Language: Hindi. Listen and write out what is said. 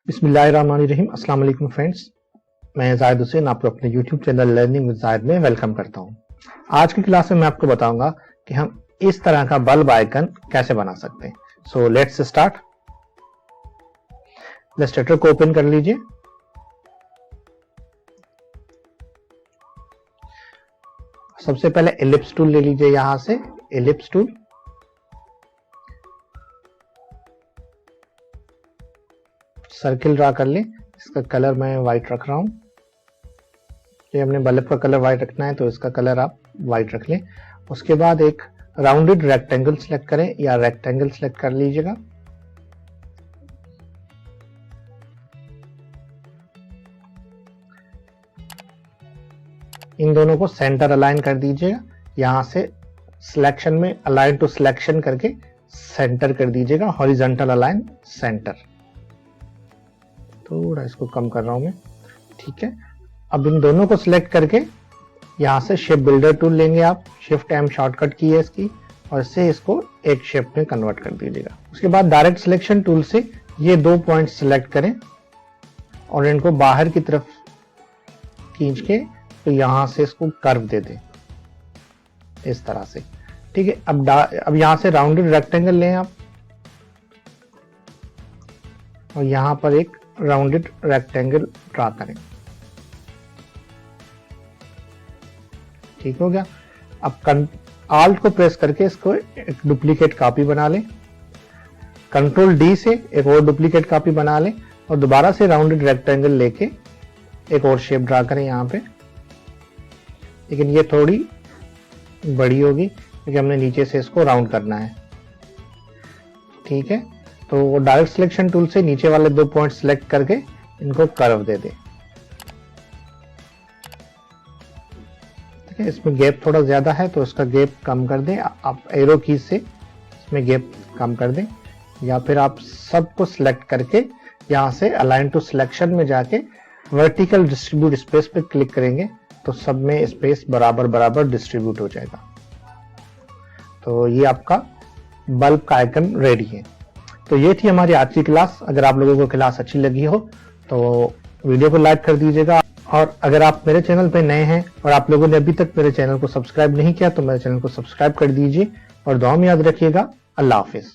बिस्मिल्लाहिर्रहमानिर्रहीम। अस्सलाम वालेकुम फ्रेंड्स, मैं जाहिद हुसैन आपको अपने YouTube channel learning with Zahid में वेलकम करता हूं। आज की क्लास में मैं आपको बताऊंगा कि हम इस तरह का बल्ब आइकन कैसे बना सकते हैं। So let's start. इलस्ट्रेटर को ओपन कर लीजिए। सबसे पहले एलिप्स टूल ले लीजिए, यहां से एलिप्स टूल। सर्किल ड्रा कर लें। इसका कलर मैं व्हाइट रख रहा हूं। ये हमने बल्ब का कलर व्हाइट रखना है तो इसका कलर आप व्हाइट रख लें। उसके बाद एक राउंडेड रेक्टेंगल सिलेक्ट करें या रेक्टेंगल सिलेक्ट कर लीजिएगा। इन दोनों को सेंटर अलाइन कर दीजिएगा। यहां से सिलेक्शन में अलाइन टू सिलेक्शन करके सेंटर कर दीजिएगा, हॉरिजॉन्टल अलाइन सेंटर। थोड़ा इसको कम कर रहा हूं मैं, ठीक है। अब इन दोनों को सिलेक्ट करके यहां से शेप बिल्डर टूल लेंगे आप, शिफ्ट एम शॉर्टकट की है इसकी, और इससे इसको एक शेप में कन्वर्ट कर दीजिएगा। उसके बाद डायरेक्ट सिलेक्शन टूल से ये दो पॉइंट सिलेक्ट करें और इनको बाहर की तरफ खींच के तो यहां से इसको कर्व दे दें इस तरह से, ठीक है। अब यहां से राउंडेड रेक्टेंगल लें आप और यहां पर एक राउंडेड रेक्टेंगल ड्रा करें, ठीक हो गया। अब आल्ट को प्रेस करके इसको एक डुप्लीकेट कॉपी बना लें। कंट्रोल डी से एक और डुप्लीकेट कॉपी बना लें और दोबारा से राउंडेड रेक्टेंगल लेके एक और शेप ड्रा करें यहां पे, लेकिन ये थोड़ी बड़ी होगी क्योंकि हमने नीचे से इसको राउंड करना है, ठीक है। तो डायरेक्ट सिलेक्शन टूल से नीचे वाले दो पॉइंट सिलेक्ट करके इनको कर्व दे दें, ठीक है। इसमें गैप थोड़ा ज्यादा है तो इसका गैप कम कर दें। आप एरो की से इसमें गैप कम कर दें, या फिर आप सबको सिलेक्ट करके यहां से अलाइन टू सिलेक्शन में जाके वर्टिकल डिस्ट्रीब्यूट स्पेस पे क्लिक करेंगे तो सब में स्पेस बराबर बराबर डिस्ट्रीब्यूट हो जाएगा। तो ये आपका बल्ब का आइकन रेडी है। तो ये थी हमारी आज की क्लास। अगर आप लोगों को क्लास अच्छी लगी हो तो वीडियो को लाइक कर दीजिएगा, और अगर आप मेरे चैनल पे नए हैं और आप लोगों ने अभी तक मेरे चैनल को सब्सक्राइब नहीं किया तो मेरे चैनल को सब्सक्राइब कर दीजिए और दुआ में याद रखिएगा। अल्लाह हाफिज।